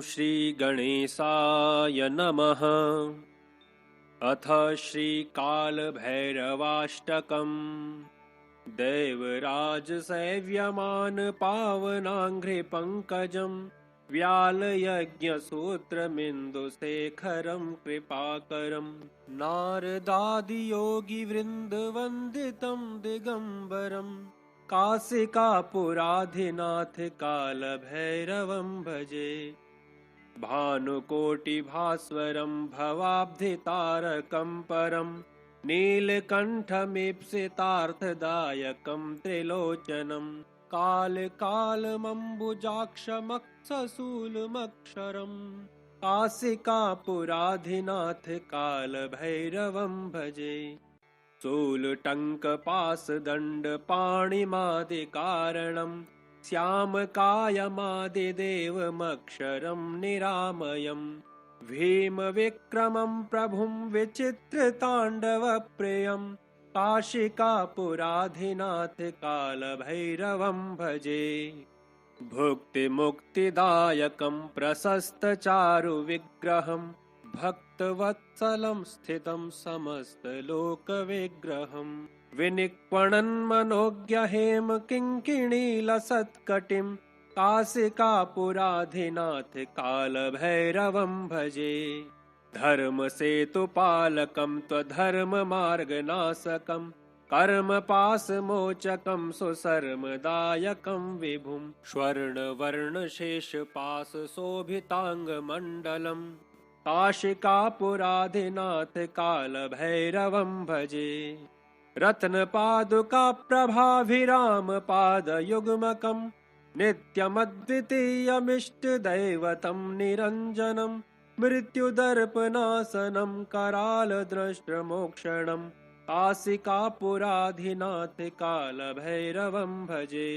श्रीगणेशाय नमः। अथ श्रीकालभैरवाष्टकम्। दैवराजसेव्यमान् पावनाङ्घ्रिपङ्कजं व्यालयज्ञसूत्रमिन्दुशेखरं कृपाकरं नारदादियोगिवृन्दवन्दितं दिगम्बरं काशिकापुराधिनाथ कालभैरवं भजे। भानुकोटिभास्वरं भवाब्धितारकं परं नीलकण्ठमीप्सितार्थदायकं त्रिलोचनं कालकालमम्बुजाक्षमक्षशूलमक्षरम् काशिकापुराधिनाथ कालभैरवं भजे। शूलटङ्कपाशदण्डपाणिमादिकारणं श्यामकायमादिदेवमक्षरं निरामयं भीमविक्रमं प्रभुं विचित्रताण्डवप्रियं काशिकापुराधिनाथ कालभैरवं भजे। भुक्तिमुक्तिदायकं प्रशस्तचारुविग्रहं भक्तवत्सलं स्थितं समस्तलोकविग्रहं विनिक्वणन्मनोज्ञहेम किङ्किणीलसत्कटिं काशिकापुराधिनाथ कालभैरवं भजे। धर्मसेतुपालकं त्वधर्ममार्गनाशकं कर्मपाशमोचकं सुशर्मदायकं विभुं स्वर्णवर्णशेषपाशशोभिताङ्गमण्डलं काशिकापुराधिनाथ कालभैरवं भजे। रत्नपादुकाप्रभाभिरामपादयुग्मकं नित्यमद्वितीयमिष्टदैवतं निरञ्जनं मृत्युदर्पनाशनं करालद्रष्टमोक्षणं काशिकापुराधिनाथ कालभैरवं भजे।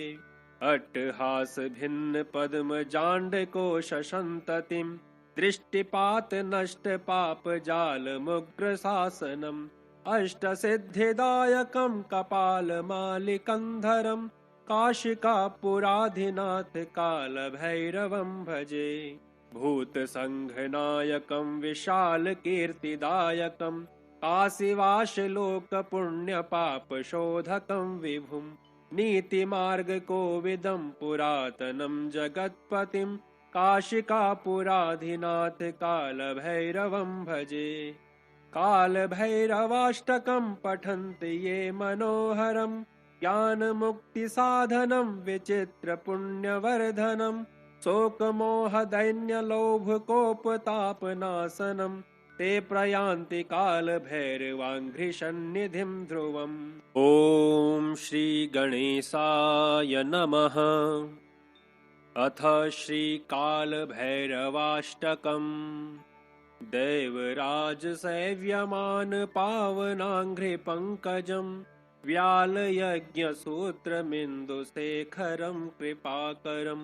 अट्टहासभिन्नपद्मजाण्डकोशसन्ततिं दृष्टिपातनष्टपापजालमुग्रशासनम् अष्टसिद्धिदायकं कपालमालिकन्धरं काशिकापुराधिनाथ कालभैरवं भजे। भूतसङ्घनायकं विशालकीर्तिदायकं काशीवासलोकपुण्यपापशोधकं विभुं नीतिमार्गकोविदं पुरातनं जगत्पतिं काशिकापुराधिनाथ कालभैरवं भजे। कालभैरवाष्टकं पठन्ति ये मनोहरं ज्ञानमुक्तिसाधनं विचित्रपुण्यवर्धनं शोकमोहदैन्यलोभकोपतापनाशनं ते प्रयान्ति कालभैरवाङ्घ्रिसन्निधिं ध्रुवम्। ॐ श्रीगणेशाय नमः। अथ श्रीकालभैरवाष्टकम्। दैवराजसेव्यमान् पावनाङ्घ्रिपङ्कजं व्यालयज्ञसूत्रमिन्दुशेखरं कृपाकरं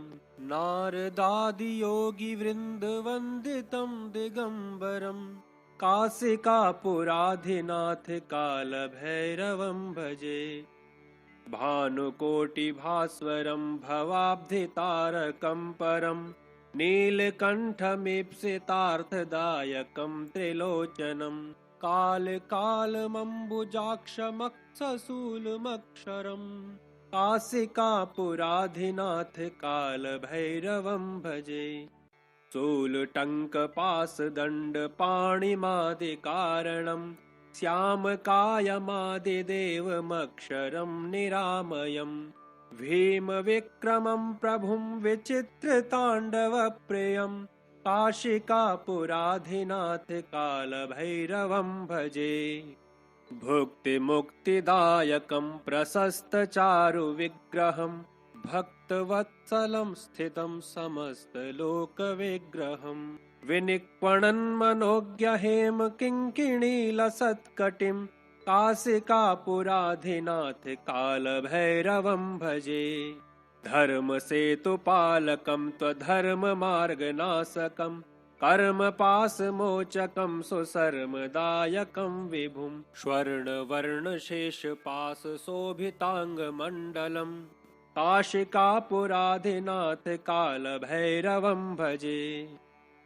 नारदादियोगिवृन्दवन्दितं दिगम्बरं काशिकापुराधिनाथ कालभैरवं भजे। भानुकोटिभास्वरं भवाब्धितारकं परं नीलकण्ठमीप्सितार्थदायकं त्रिलोचनं कालकालमम्बुजाक्षमक्षशूलमक्षरं काशिकापुराधिनाथ कालभैरवं भजे। शूलटङ्कपाशदण्डपाणिमादिकारणं श्यामकायमादिदेवमक्षरं निरामयं भीमविक्रमं प्रभुं विचित्रताण्डवप्रियं काशिकापुराधिनाथ कालभैरवं भजे। भुक्तिमुक्तिदायकं प्रशस्तचारुविग्रहं भक्तवत्सलं स्थितं समस्तलोकविग्रहं विनिक्वणन्मनोज्ञहेम किङ्किणीलसत्कटिं काशिकापुराधिनाथ कालभैरवं भजे। धर्मसेतुपालकं त्वधर्ममार्गनाशकं कर्मपाशमोचकं सुशर्मदायकं विभुं स्वर्णवर्णशेषपाशशोभिताङ्गमण्डलं काशिकापुराधिनाथ कालभैरवं भजे।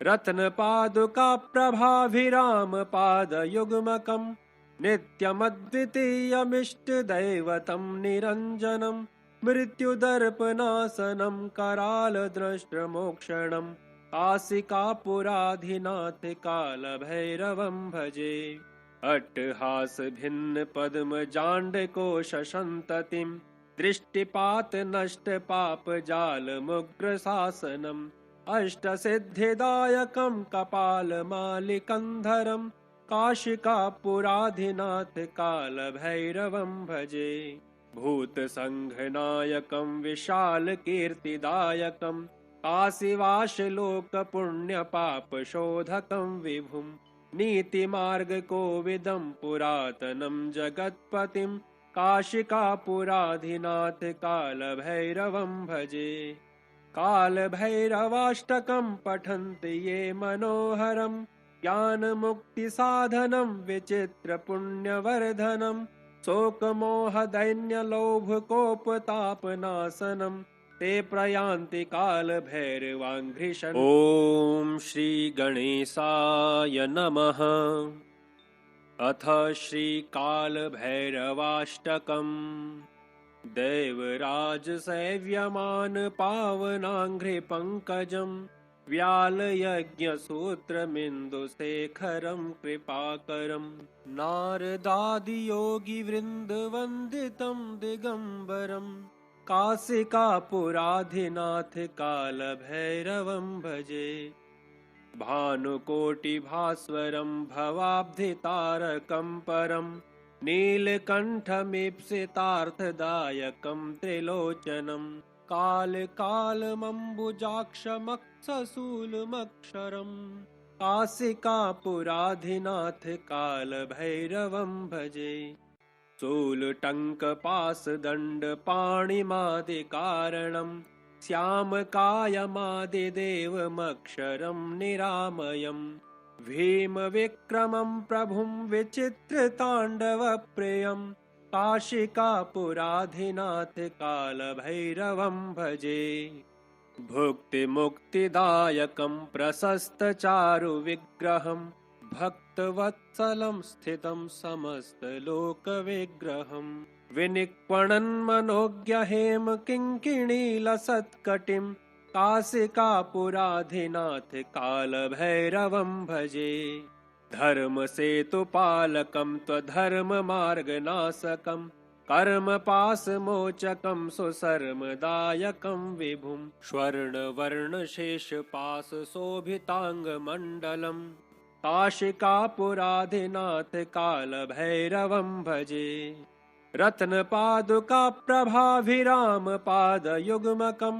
रत्नपादुका प्रभाभिरामपादयुग्मकम् नित्यमद्वितीयमिष्टदैवतं निरञ्जनं मृत्युदर्पनाशनं करालदृष्टमोक्षणं काशिकापुराधिनाथ कालभैरवं भजे। अट्टहास भिन्न पद्मजाण्डकोशसन्ततिं दृष्टिपात नष्ट पाप जाल मुग्र शासनम् अष्टसिद्धिदायकं कपालमालिकन्धरं काशिकापुराधिनाथ कालभैरवं भजे। भूतसङ्घनायकं विशालकीर्तिदायकं काशीवासलोकपुण्यपापशोधकं विभुं नीतिमार्गकोविदं पुरातनं जगत्पतिं काशिकापुराधिनाथ कालभैरवं भजे। कालभैरवाष्टकं पठन्ति ये मनोहरं ज्ञानमुक्तिसाधनं विचित्रपुण्यवर्धनं शोकमोहदैन्यलोभकोपतापनाशनं ते प्रयान्ति कालभैरवाङ्घ्रिशन्। ॐ श्रीगणेशाय नमः। अथ श्रीकालभैरवाष्टकम्। दैवराजसेव्यमान पावनाङ्घ्रिपङ्कजं व्यालयज्ञसूत्रमिन्दुशेखरं कृपाकरं नारदादियोगिवृन्दवन्दितं दिगम्बरं काशिकापुराधिनाथ कालभैरवं भजे। भानुकोटिभास्वरं भवाब्धितारकं परं नीलकण्ठमीप्सितार्थदायकं त्रिलोचनं कालकालमम्बुजाक्षमक्षशूलमक्षरं काशिकापुराधिनाथ कालभैरवं भजे। शूलटङ्कपाशदण्डपाणिमादिकारणं श्यामकायमादिदेवमक्षरं निरामयम् भीमविक्रमं प्रभुं विचित्रताण्डवप्रियं काशिकापुराधिनाथ कालभैरवं भजे। भुक्तिमुक्तिदायकं प्रशस्तचारुविग्रहं भक्तवत्सलं स्थितं समस्तलोकविग्रहं विनिक्वणन्मनोज्ञहेमकिङ्किणीलसत्कटिं काशिकापुराधिनाथ कालभैरवं भजे। धर्मसेतुपालकं त्वधर्ममार्गनाशकं कर्मपाशमोचकं सुशर्मदायकं विभुं स्वर्णवर्णशेषपाशशोभिताङ्गमण्डलं काशिकापुराधिनाथ कालभैरवं भजे। रत्नपादुका प्रभाभिरामपादयुग्मकं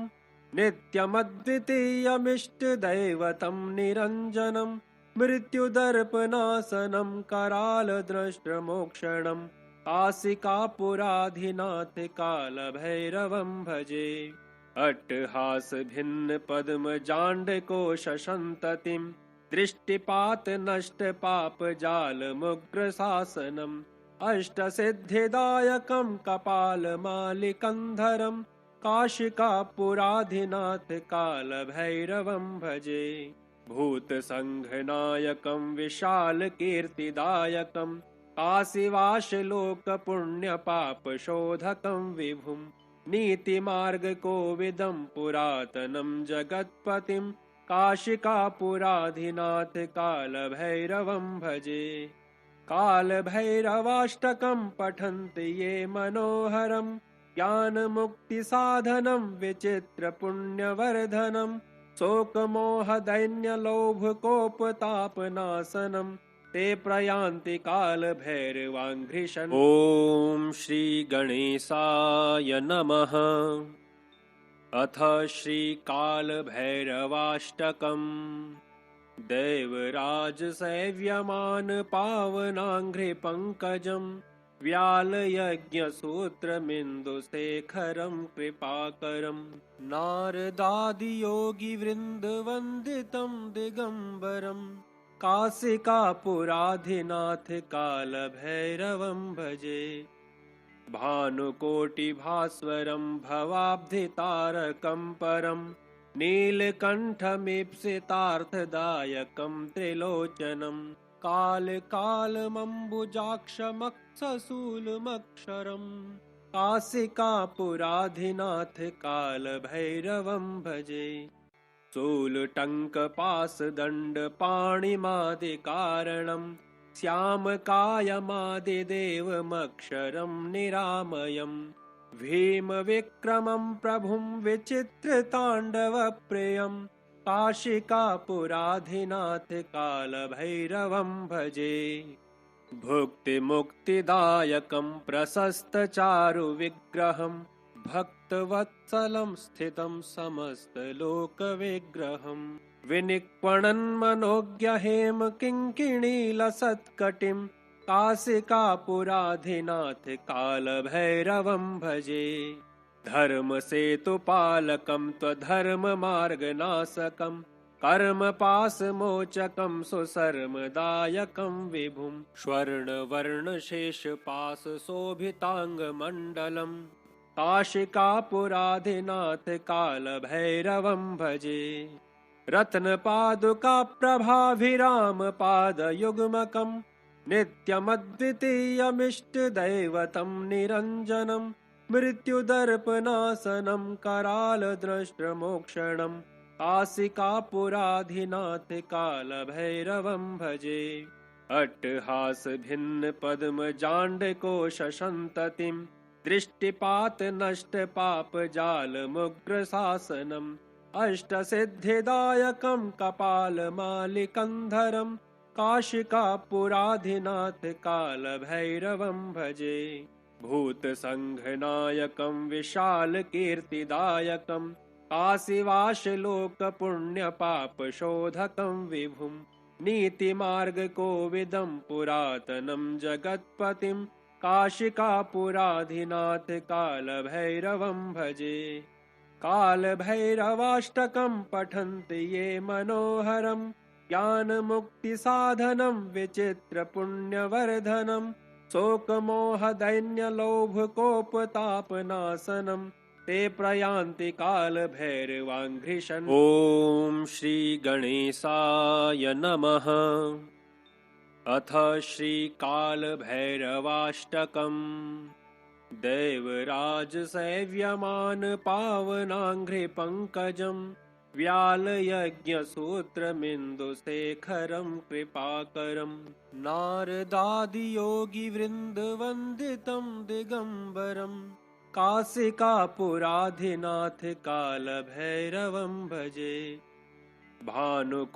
नित्यमद्वितीयमिष्टदैवतं निरञ्जनं मृत्युदर्पनाशनं करालदृष्टमोक्षणं काशिकापुराधिनाथ कालभैरवं भजे। अट्टहास भिन्न पद्मजाण्डकोशसन्ततिं दृष्टिपात नष्ट पाप जाल मुग्र शासनम् अष्टसिद्धिदायकं कपालमालिकन्धरं काशिकापुराधिनाथ कालभैरवं भजे। भूतसङ्घनायकं विशालकीर्तिदायकं काशीवासलोकपुण्यपापशोधकं विभुं नीतिमार्गकोविदं पुरातनं जगत्पतिं काशिकापुराधिनाथ कालभैरवं भजे। कालभैरवाष्टकं पठन्ति ये मनोहरं ज्ञानमुक्तिसाधनं विचित्रपुण्यवर्धनं शोकमोहदैन्यलोभकोपतापनाशनं ते प्रयान्ति कालभैरवाङ्घ्रिशन्। ॐ श्रीगणेशाय नमः। अथ श्रीकालभैरवाष्टकम्। दैवराजसेव्यमान पावनाङ्घ्रिपङ्कजं व्यालयज्ञसूत्रमिन्दुशेखरं कृपाकरं नारदादियोगिवृन्दवन्दितं दिगम्बरं काशिकापुराधिनाथ कालभैरवं भजे। भानुकोटिभास्वरं भवाब्धितारकं परं नीलकण्ठमीप्सितार्थदायकं त्रिलोचनं कालकालमम्बुजाक्षमक्षशूलमक्षरम् काशिकापुराधिनाथ कालभैरवं भजे। शूलटङ्कपाशदण्डपाणिमादिकारणं श्यामकायमादिदेवमक्षरं निरामयम् भीमविक्रमं प्रभुं विचित्रताण्डवप्रियं काशिकापुराधिनाथ कालभैरवं भजे। भुक्तिमुक्तिदायकं प्रशस्तचारुविग्रहं भक्तवत्सलं स्थितं समस्तलोकविग्रहं विनिक्वणन् मनोज्ञहेम किङ्किणीलसत्कटिं काशिकापुराधिनाथ कालभैरवं भजे। धर्मसेतुपालकं त्वधर्ममार्गनाशकं कर्मपाशमोचकं सुशर्मदायकं विभुं स्वर्णवर्णशेषपाशशोभिताङ्गमण्डलं काशिकापुराधिनाथ कालभैरवं भजे। रत्नपादुकाप्रभाभिरामपादयुग्मकं नित्यमद्वितीयमिष्टदैवतं निरञ्जनं मृत्युदर्पनाशनं करालद्रष्टमोक्षणं काशिकापुराधिनाथ कालभैरवं भजे। अट्टहासभिन्नपद्मजाण्डकोशसन्ततिं दृष्टिपातनष्टपापजालमुग्रशासनम् अष्टसिद्धिदायकं कपालमालिकन्धरं काशिकापुराधिनाथ कालभैरवं भजे। भूतसङ्घनायकं विशालकीर्तिदायकं काशीवासलोकपुण्यपापशोधकं विभुं नीतिमार्गकोविदं पुरातनं जगत्पतिं काशिकापुराधिनाथ कालभैरवं भजे। कालभैरवाष्टकं पठन्ति ये मनोहरं ज्ञानमुक्तिसाधनं विचित्रपुण्यवर्धनं शोकमोहदैन्यलोभकोपतापनाशनं ते प्रयान्ति कालभैरवाङ्घ्रिशन्। ॐ श्रीगणेशाय नमः। अथ श्रीकालभैरवाष्टकम्। दैवराजसेव्यमान पावनाङ्घ्रिपङ्कजं व्यालयज्ञसूत्रमिन्दुशेखरं कृपाकरं नारदादियोगिवृन्दवन्दितं दिगम्बरं काशिकापुराधिनाथ कालभैरवं भजे। भानुकोटिभास्वरं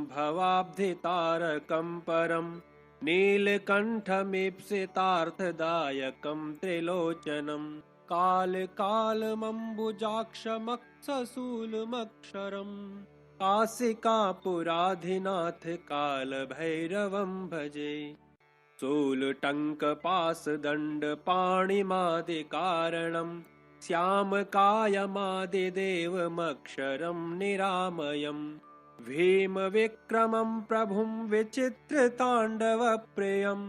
भवाब्धितारकं परं नीलकण्ठमीप्सितार्थदायकं त्रिलोचनं कालकालमम्बुजाक्षमक्षशूलमक्षरं काशिकापुराधिनाथ कालभैरवं भजे। शूलटङ्कपाशदण्डपाणिमादिकारणं श्यामकायमादिदेवमक्षरं निरामयम् भीमविक्रमं प्रभुं विचित्रताण्डवप्रियं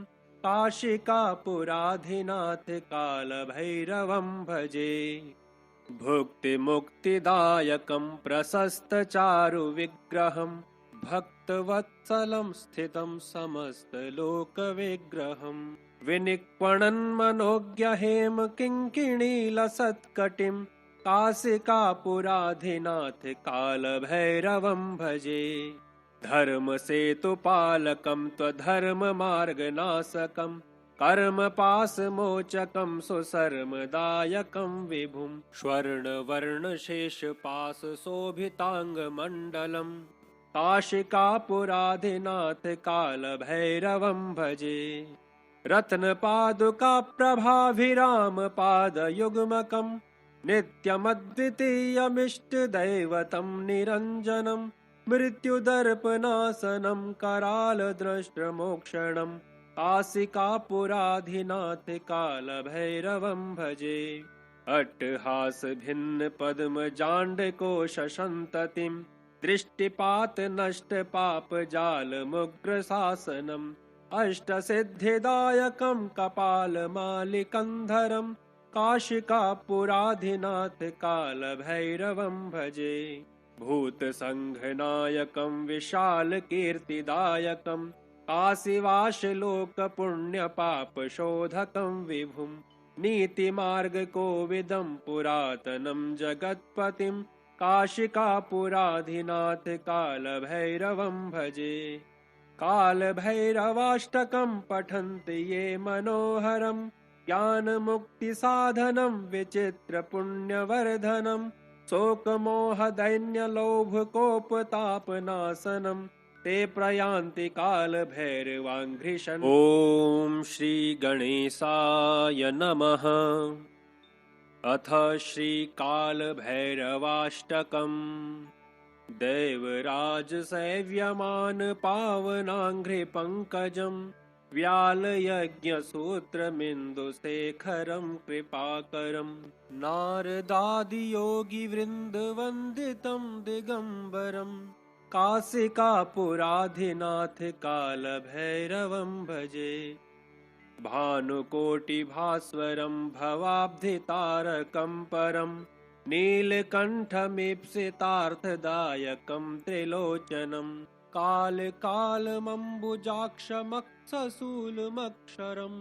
काशिकापुराधिनाथ कालभैरवं भजे। भुक्तिमुक्तिदायकं प्रशस्तचारुविग्रहं भक्तवत्सलं स्थितं समस्तलोकविग्रहं विनिक्वणन् मनोज्ञहेम किङ्किणीलसत्कटिं काशिकापुराधिनाथ कालभैरवं भजे। धर्मसेतुपालकं त्वधर्ममार्गनाशकं कर्मपाशमोचकं सुशर्मदायकं विभुं स्वर्णवर्णशेषपाशशोभिताङ्गमण्डलं काशिकापुराधिनाथ कालभैरवं भजे। रत्नपादुकाप्रभाभिरामपादयुग्मकं नित्यमद्वितीयमिष्टदैवतं निरञ्जनं मृत्युदर्पनाशनं करालद्रष्टमोक्षणं काशिकापुराधिनाथ कालभैरवं भजे। अट्टहासभिन्नपद्मजाण्डकोशसन्ततिं दृष्टिपातनष्टपापजालमुग्रशासनम् अष्टसिद्धिदायकं कपालमालिकन्धरं काशिकापुराधिनाथ कालभैरवं भजे। भूतसङ्घनायकं विशालकीर्तिदायकं काशीवासलोकपुण्यपापशोधकं विभुं। नीतिमार्गकोविदं पुरातनं जगत्पतिं काशिकापुराधिनाथ कालभैरवं भजे। कालभैरवाष्टकं पठन्ति ये मनोहरं ज्ञानमुक्तिसाधनं विचित्रपुण्यवर्धनं शोकमोहदैन्यलोभकोपतापनाशनं ते प्रयान्ति कालभैरवाङ्घ्रिशन्। ॐ श्रीगणेशाय नमः। अथ श्रीकालभैरवाष्टकम्। दैवराजसेव्यमान पावनाङ्घ्रिपङ्कजं व्यालयज्ञसूत्रमिन्दुशेखरं कृपाकरं नारदादियोगिवृन्दवन्दितं दिगम्बरं काशिकापुराधिनाथ कालभैरवं भजे। भानुकोटिभास्वरं भवाब्धितारकं परं नीलकण्ठमीप्सितार्थदायकं त्रिलोचनं कालकालमम्बुजाक्षमक्षशूलमक्षरं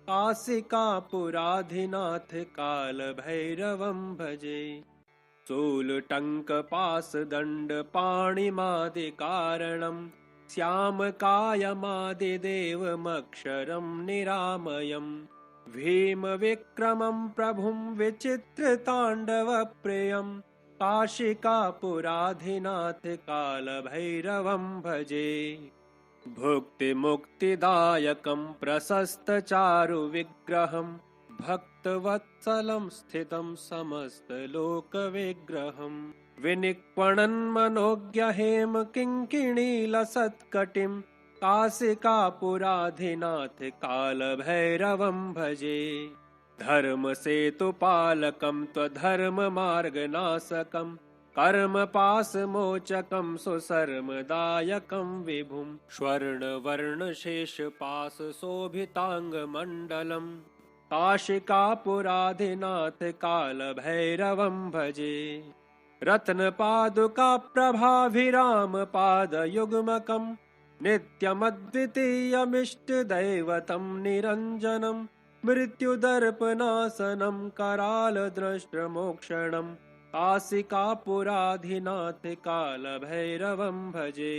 काशिकापुराधिनाथ कालभैरवं भजे। शूलटङ्कपाशदण्डपाणिमादिकारणं श्यामकायमादिदेवमक्षरं निरामयम् भीमविक्रमं प्रभुं विचित्रताण्डवप्रियं काशिकापुराधिनाथ कालभैरवं भजे। भुक्तिमुक्तिदायकं प्रशस्तचारुविग्रहं भक्तवत्सलं स्थितं समस्तलोकविग्रहं विनिक्वणन्मनोज्ञहेमकिङ्किणीलसत्कटिं काशिकापुराधिनाथ कालभैरवं भजे। धर्मसेतुपालकं त्वधर्ममार्गनाशकं कर्मपाशमोचकं सुशर्मदायकं विभुं स्वर्णवर्णशेषपाशशोभिताङ्गमण्डलं काशिकापुराधिनाथ कालभैरवं भजे। रत्नपादुकाप्रभाभिरामपादयुग्मकं नित्यमद्वितीयमिष्टदैवतं निरञ्जनं मृत्युदर्पनाशनं करालद्रष्टमोक्षणं काशिकापुराधिनाथ कालभैरवं भजे।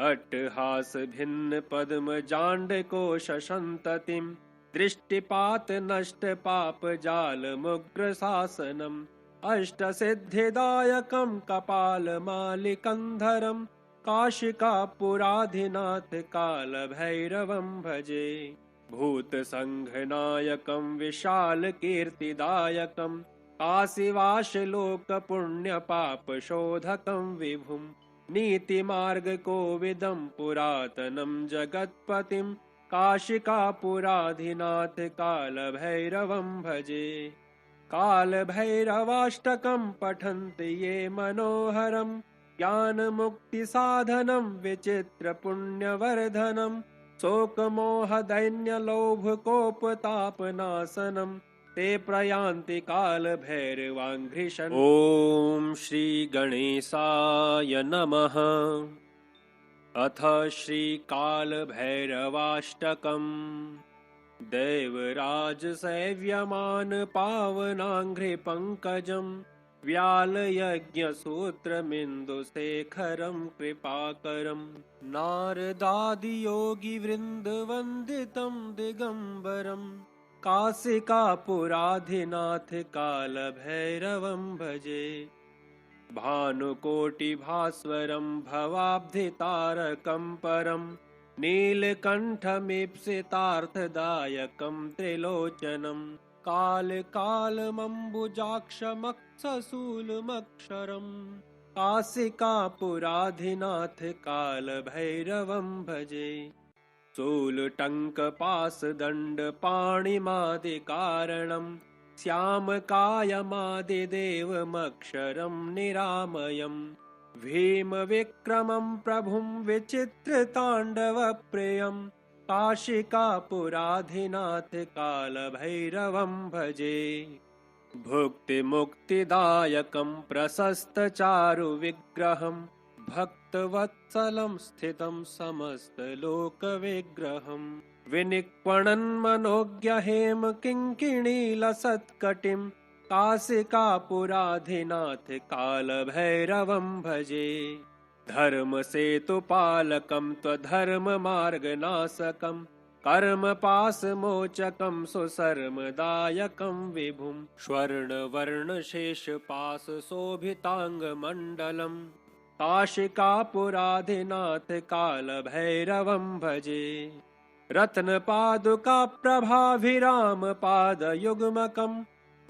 अट्टहासभिन्नपद्मजाण्डकोशसन्ततिं दृष्टिपातनष्टपापजालमुग्रशासनम् अष्टसिद्धिदायकं कपालमालिकन्धरं काशिकापुराधिनाथ कालभैरवं भजे। भूतसङ्घनायकं विशालकीर्तिदायकं काशीवासलोकपुण्यपापशोधकं विभुं नीतिमार्गकोविदं पुरातनं जगत्पतिं काशिकापुराधिनाथ कालभैरवं भजे। कालभैरवाष्टकं पठन्ति ये मनोहरं ज्ञानमुक्तिसाधनं विचित्रपुण्यवर्धनं शोकमोहदैन्यलोभकोपतापनाशनं ते प्रयान्ति कालभैरवाङ्घ्रिशन्। ॐ श्रीगणेशाय नमः। अथ श्रीकालभैरवाष्टकम्। दैवराजसेव्यमान पावनाङ्घ्रिपङ्कजं व्यालयज्ञसूत्रमिन्दुशेखरं कृपाकरं नारदादियोगिवृन्दवन्दितं दिगम्बरं काशिकापुराधिनाथ कालभैरवं भजे। भानुकोटिभास्वरं भवाब्धितारकं परं नीलकण्ठमीप्सितार्थदायकं त्रिलोचनं कालकालमम्बुजाक्षमक्षशूलमक्षरं काशिकापुराधिनाथ कालभैरवं भजे। शूलटङ्कपाशदण्डपाणिमादिकारणं श्यामकायमादिदेवमक्षरं निरामयम् भीमविक्रमं प्रभुं विचित्रताण्डवप्रियं काशिकापुराधिनाथ कालभैरवं भजे। भुक्तिमुक्तिदायकं प्रशस्तचारुविग्रहं भक्तवत्सलं स्थितं समस्तलोकविग्रहं विनिक्वणन्मनोज्ञहेम किङ्किणीलसत्कटिं काशिकापुराधिनाथ कालभैरवं भजे। धर्मसेतुपालकं त्वधर्ममार्गनाशकं कर्मपाशमोचकं सुशर्मदायकं विभुं स्वर्णवर्णशेषपाशशोभिताङ्गमण्डलं काशिकापुराधिनाथ कालभैरवं भजे। रत्नपादुकाप्रभाभिरामपादयुग्मकं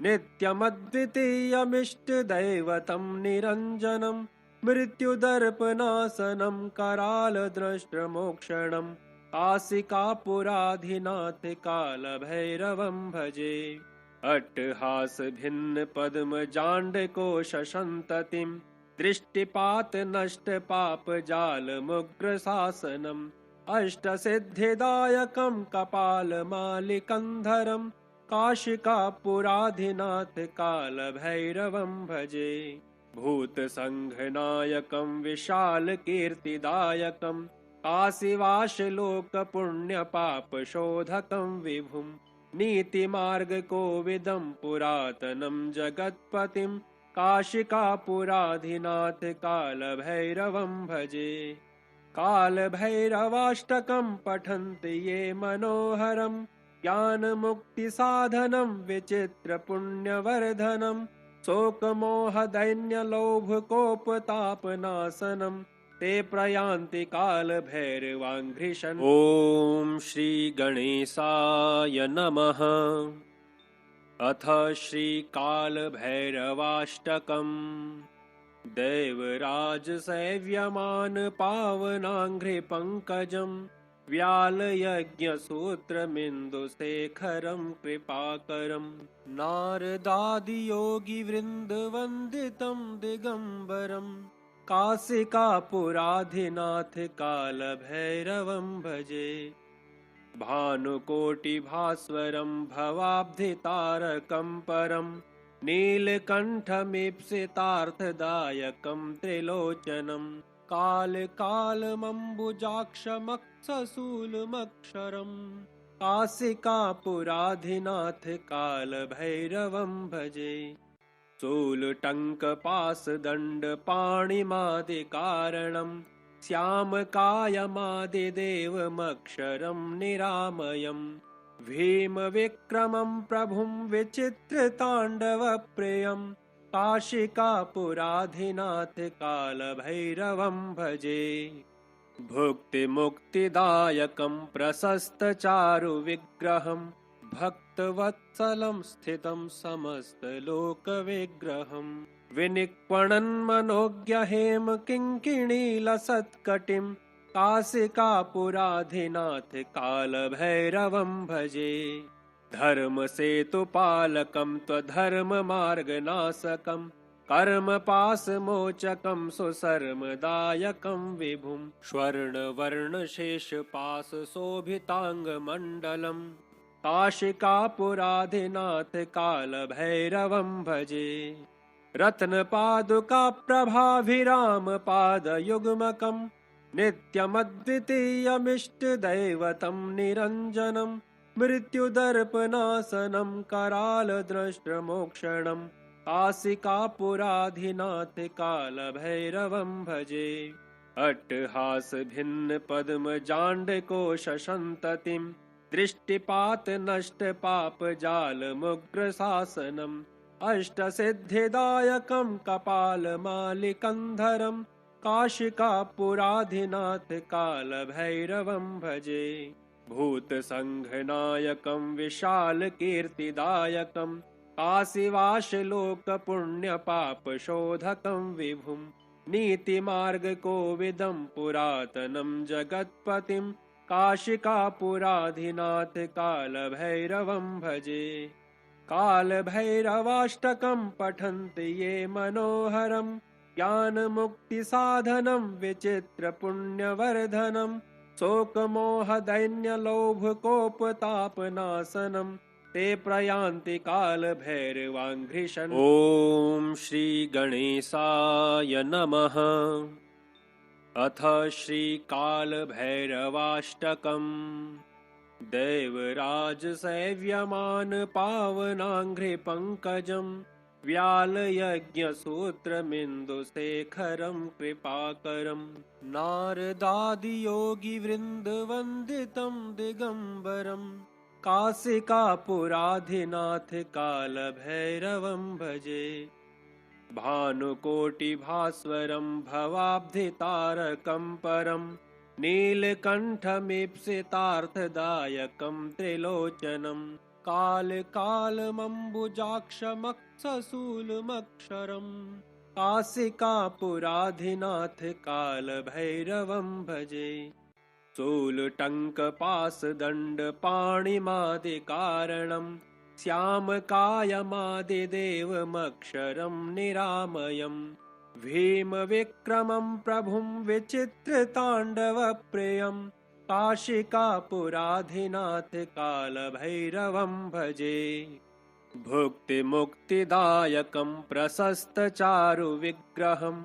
नित्यमद्वितीयमिष्टदैवतं निरञ्जनं मृत्युदर्पनाशनं करालद्रष्टमोक्षणं काशिकापुराधिनाथ कालभैरवं भजे। अट्टहासभिन्नपद्मजाण्डकोशसन्ततिं दृष्टिपातनष्टपापजालमुग्रशासनम् अष्टसिद्धिदायकं कपालमालिकन्धरं काशिकापुराधिनाथ कालभैरवं भजे। भूतसङ्घनायकं विशालकीर्तिदायकं काशीवासलोकपुण्यपापशोधकं विभुं नीतिमार्गकोविदं पुरातनं जगत्पतिं काशिकापुराधिनाथ कालभैरवं भजे। कालभैरवाष्टकं पठन्ति ये मनोहरं ज्ञानमुक्तिसाधनं विचित्रपुण्यवर्धनं शोकमोहदैन्यलोभकोपतापनाशनं ते प्रयान्ति कालभैरवाङ्घ्रिशन्। ॐ श्रीगणेशाय नमः। अथ श्रीकालभैरवाष्टकम्। दैवराजसेव्यमान पावनाङ्घ्रिपङ्कजं व्यालयज्ञसूत्रमिन्दुशेखरं कृपाकरं नारदादियोगिवृन्दवन्दितं दिगम्बरं काशिकापुराधिनाथ कालभैरवं भजे। भानुकोटिभास्वरं भवाब्धितारकं परं नीलकण्ठमीप्सितार्थदायकं त्रिलोचनं कालकालमम्बुजाक्षमक्षशूलमक्षरं काशिकापुराधिनाथ कालभैरवं भजे। शूलटङ्कपाशदण्डपाणिमादिकारणं श्यामकायमादिदेवमक्षरं निरामयम् भीमविक्रमं प्रभुं विचित्रताण्डवप्रियं काशिकापुराधिनाथ कालभैरवं भजे। भुक्तिमुक्तिदायकं प्रशस्तचारुविग्रहं भक्तवत्सलं स्थितं समस्तलोकविग्रहं विनिक्वणन्मनोज्ञहेम किङ्किणीलसत्कटिं काशिकापुराधिनाथ कालभैरवं भजे। धर्मसेतुपालकं त्वधर्ममार्गनाशकं कर्मपाशमोचकं सुशर्मदायकं विभुं स्वर्णवर्णशेषपाशशोभिताङ्गमण्डलं काशिकापुराधिनाथ कालभैरवं भजे। रत्नपादुकाप्रभाभिरामपादयुग्मकं नित्यमद्वितीयमिष्टदैवतं निरञ्जनं मृत्युदर्पनाशनं करालद्रष्टमोक्षणं काशिकापुराधिनाथ कालभैरवं भजे। अट्टहासभिन्नपद्मजाण्डकोशसन्ततिं दृष्टिपातनष्टपापजालमुग्रशासनम् अष्टसिद्धिदायकं कपालमालिकन्धरं काशिकापुराधिनाथ कालभैरवं भजे। भूतसङ्घनायकं विशालकीर्तिदायकं काशीवासलोकपुण्यपापशोधकं विभुं नीतिमार्गकोविदं पुरातनं जगत्पतिं काशिकापुराधिनाथ कालभैरवं भजे। कालभैरवाष्टकं पठन्ति ये मनोहरं ज्ञानमुक्तिसाधनं विचित्रपुण्यवर्धनं शोकमोहदैन्यलोभकोपतापनाशनम् ते प्रयान्ति कालभैरवाङ्घ्रिशन्। ॐ श्री गणेशाय नमः। अथ श्रीकालभैरवाष्टकम्। दैवराजसेव्यमान पावनाङ्घ्रिपङ्कजम् व्यालयज्ञसूत्रमिन्दुशेखरं कृपाकरम् नारदादियोगिवृन्दवन्दितं दिगम्बरम् काशिकापुराधिनाथ कालभैरवं भजे। भानुकोटिभास्वरं भवाब्धितारकं परं नीलकण्ठमीप्सितार्थदायकं त्रिलोचनं कालकालमम्बुजाक्षमक्षशूलमक्षरम् काशिकापुराधिनाथ कालभैरवं भजे। शूलटङ्कपाशदण्डपाणिमादिकारणं श्यामकायमादिदेवमक्षरं निरामयम् भीमविक्रमं प्रभुं विचित्रताण्डवप्रियं काशिकापुराधिनाथ कालभैरवं भजे। भुक्तिमुक्तिदायकं प्रशस्तचारुविग्रहं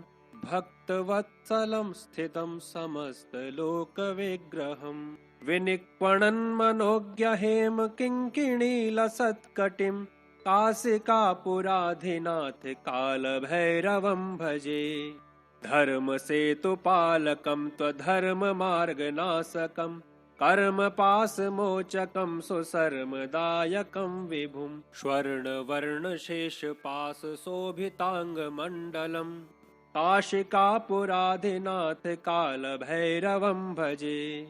भक्तवत्सलं स्थितं समस्तलोकविग्रहं विनिक्वणन्मनोज्ञहेम किङ्किणीलसत्कटिं काशिकापुराधिनाथ कालभैरवं भजे। धर्मसेतुपालकं त्वधर्ममार्गनाशकं कर्मपाशमोचकं सुशर्मदायकं विभुं स्वर्णवर्णशेषपाशशोभिताङ्गमण्डलम् काशिकापुराधिनाथ कालभैरवं भजे।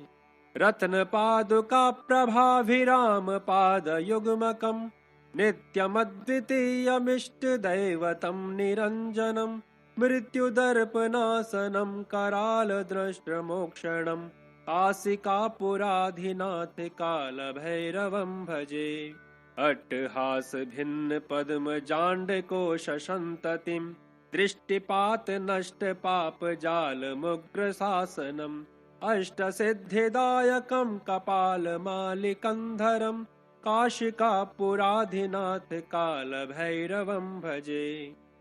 रत्नपादुकाप्रभाभिरामपादयुग्मकं नित्यमद्वितीयमिष्टदैवतं निरञ्जनं मृत्युदर्पनाशनं करालद्रष्टमोक्षणं काशिकापुराधिनाथ कालभैरवं भजे। अट्टहासभिन्नपद्मजाण्डकोशसन्ततिं दृष्टिपातनष्टपापजालमुग्रशासनम् अष्टसिद्धिदायकं कपालमालिकन्धरं काशिकापुराधिनाथ कालभैरवं भजे।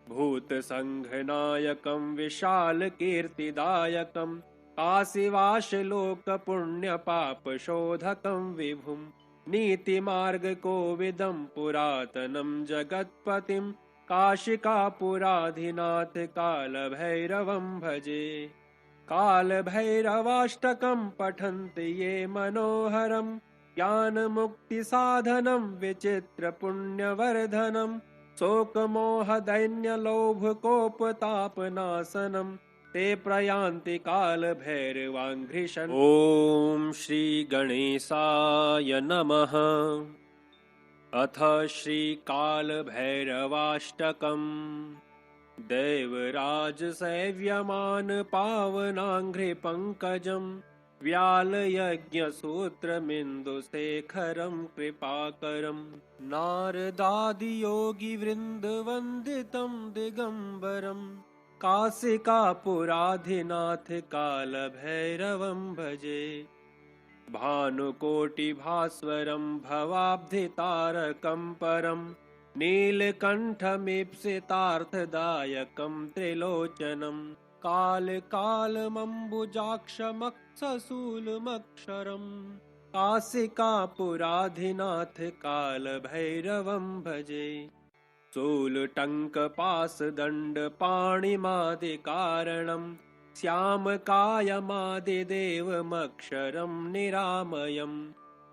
भूतसङ्घनायकं विशालकीर्तिदायकं काशीवासलोकपुण्यपापशोधकं विभुं नीतिमार्गकोविदं पुरातनं जगत्पतिं काशिकापुराधिनाथ कालभैरवं भजे। कालभैरवाष्टकं पठन्ति ये मनोहरं ज्ञानमुक्तिसाधनं विचित्रपुण्यवर्धनं शोकमोहदैन्यलोभकोपतापनाशनं ते प्रयान्ति कालभैरवाङ्घ्रिशन्। ॐ श्री गणेशाय नमः। अथ श्रीकालभैरवाष्टकम्। दैवराजसेव्यमान पावनाङ्घ्रिपङ्कजं व्यालयज्ञसूत्रमिन्दुशेखरं कृपाकरं नारदादियोगिवृन्दवन्दितं दिगम्बरं काशिकापुराधिनाथ कालभैरवं भजे। भानुकोटिभास्वरं भवाब्धितारकं परं नीलकण्ठमीप्सितार्थदायकं त्रिलोचनं कालकालमम्बुजाक्षमक्षशूलमक्षरम् काशिकापुराधिनाथ कालभैरवं भजे। शूलटङ्कपाशदण्डपाणिमादिकारणं श्यामकायमादिदेवमक्षरं निरामयम्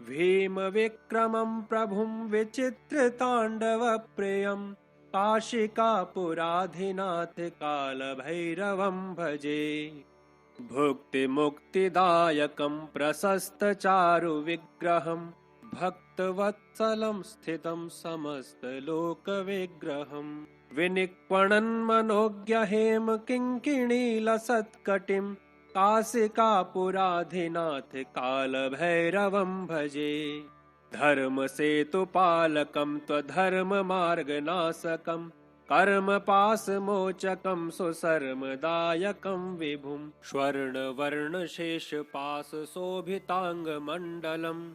भीमविक्रमं प्रभुं विचित्रताण्डवप्रियं काशिकापुराधिनाथ कालभैरवं भजे। भुक्तिमुक्तिदायकं प्रशस्तचारुविग्रहं भक्तवत्सलं स्थितं समस्तलोकविग्रहं विनिक्वणन्मनोज्ञहेम किङ्किणीलसत्कटिं काशिकापुराधिनाथ कालभैरवं भजे। धर्मसेतुपालकं त्वधर्ममार्गनाशकं कर्मपाशमोचकं सुशर्मदायकं विभुं स्वर्णवर्णशेषपाशशोभिताङ्गमण्डलम्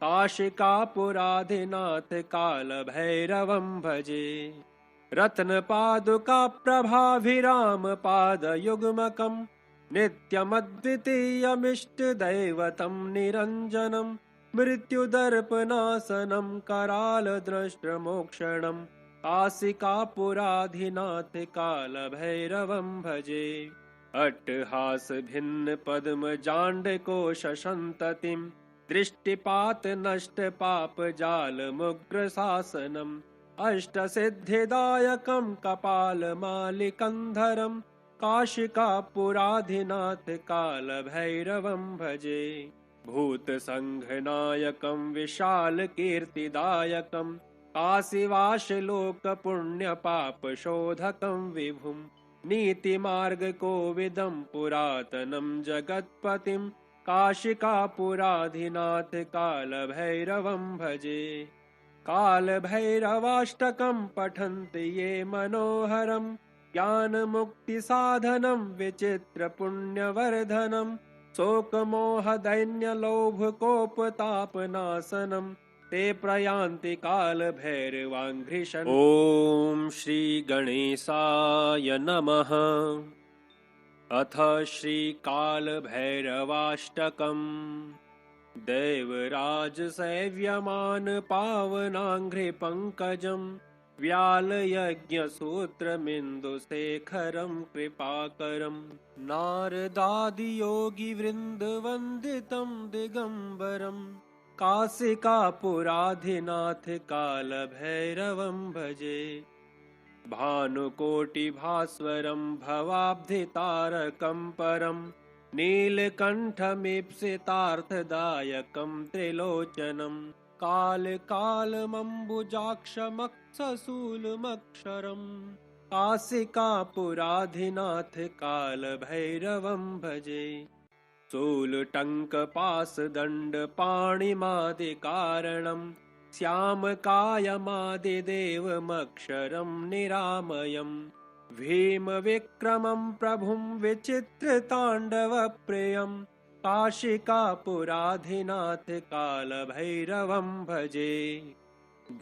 काशिकापुराधिनाथ कालभैरवं भजे। रत्नपादुकाप्रभाभिरामपादयुग्मकं नित्यमद्वितीयमिष्टदैवतं निरञ्जनं मृत्युदर्पनाशनं करालद्रष्टमोक्षणं काशिकापुराधिनाथ कालभैरवं भजे। अट्टहासभिन्नपद्मजाण्डकोशसन्ततिं दृष्टिपातनष्टपापजालमुग्रशासनम् अष्टसिद्धिदायकं कपालमालिकन्धरं काशिकापुराधिनाथ कालभैरवं भजे। भूतसङ्घनायकं विशालकीर्तिदायकं काशीवासलोकपुण्यपापशोधकं विभुं नीतिमार्गकोविदं पुरातनं जगत्पतिं काशिकापुराधिनाथ कालभैरवं भजे। कालभैरवाष्टकं पठन्ति ये मनोहरं ज्ञानमुक्तिसाधनं विचित्रपुण्यवर्धनं शोकमोहदैन्यलोभकोपतापनाशनं ते प्रयान्ति कालभैरवाङ्घ्रिशन्। ॐ श्रीगणेशाय नमः। अथ श्रीकालभैरवाष्टकम्। दैवराजसेव्यमान पावनाङ्घ्रिपङ्कजं व्यालयज्ञसूत्रमिन्दुशेखरं कृपाकरं नारदादियोगिवृन्दवन्दितं दिगम्बरं काशिकापुराधिनाथ कालभैरवं भजे। भानुकोटिभास्वरं भवाब्धितारकं परं नीलकण्ठमीप्सितार्थदायकं त्रिलोचनं कालकालमम्बुजाक्षमक्षशूलमक्षरं काशिकापुराधिनाथ कालभैरवं भजे। शूलटङ्कपाशदण्डपाणिमादिकारणं श्यामकायमादिदेवमक्षरं निरामयम् भीमविक्रमं प्रभुं विचित्रताण्डवप्रियं काशिकापुराधिनाथ कालभैरवं भजे।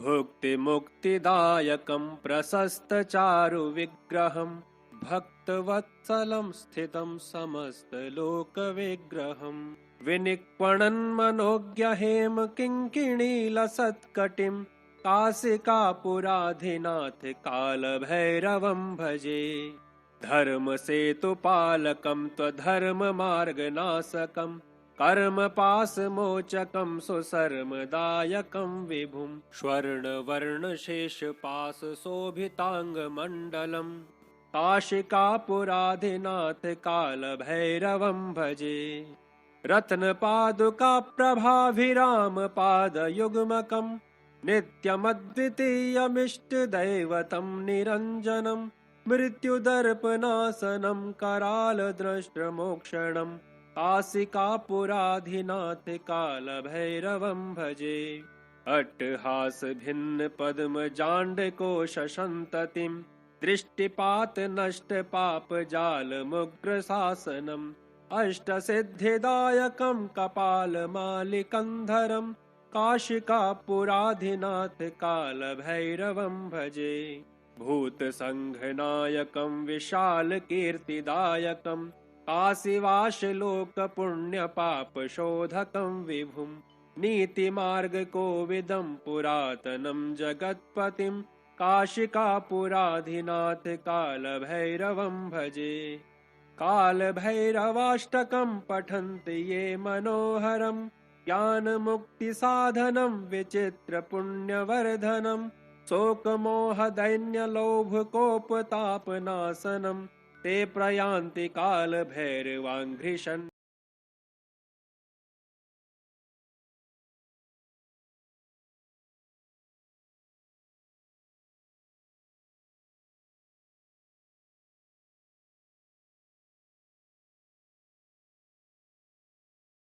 भुक्तिमुक्तिदायकं प्रशस्तचारुविग्रहं भक्तवत्सलं स्थितं समस्तलोकविग्रहं विनिक्वणन्मनोज्ञहेमकिङ्किणीलसत्कटिं काशिकापुराधिनाथ कालभैरवं भजे। धर्मसेतुपालकं त्वधर्ममार्गनाशकं कर्मपाशमोचकं सुशर्मदायकं विभुं स्वर्णवर्णशेषपाशशोभिताङ्गमण्डलं काशिकापुराधिनाथ कालभैरवं भजे। रत्नपादुकाप्रभाभिरामपादयुग्मकं नित्यमद्वितीयमिष्टदैवतं निरञ्जनं मृत्युदर्पनाशनं करालद्रष्टमोक्षणं काशिकापुराधिनाथ कालभैरवं भजे। अट्टहासभिन्नपद्मजाण्डकोशसन्ततिं दृष्टिपातनष्टपापजालमुग्रशासनम् अष्टसिद्धिदायकं कपालमालिकन्धरं काशिकापुराधिनाथ कालभैरवं भजे। भूतसङ्घनायकं विशालकीर्तिदायकं काशीवासलोकपुण्यपापशोधकं विभुं नीतिमार्गकोविदं पुरातनं जगत्पतिं काशिकापुराधिनाथ कालभैरवं भजे। कालभैरवाष्टकं पठन्ति ये मनोहरं ज्ञानमुक्तिसाधनं विचित्रपुण्यवर्धनं शोकमोहदैन्यलोभकोपतापनाशनं ते प्रयान्ति कालभैरवाङ्घ्रिशन्।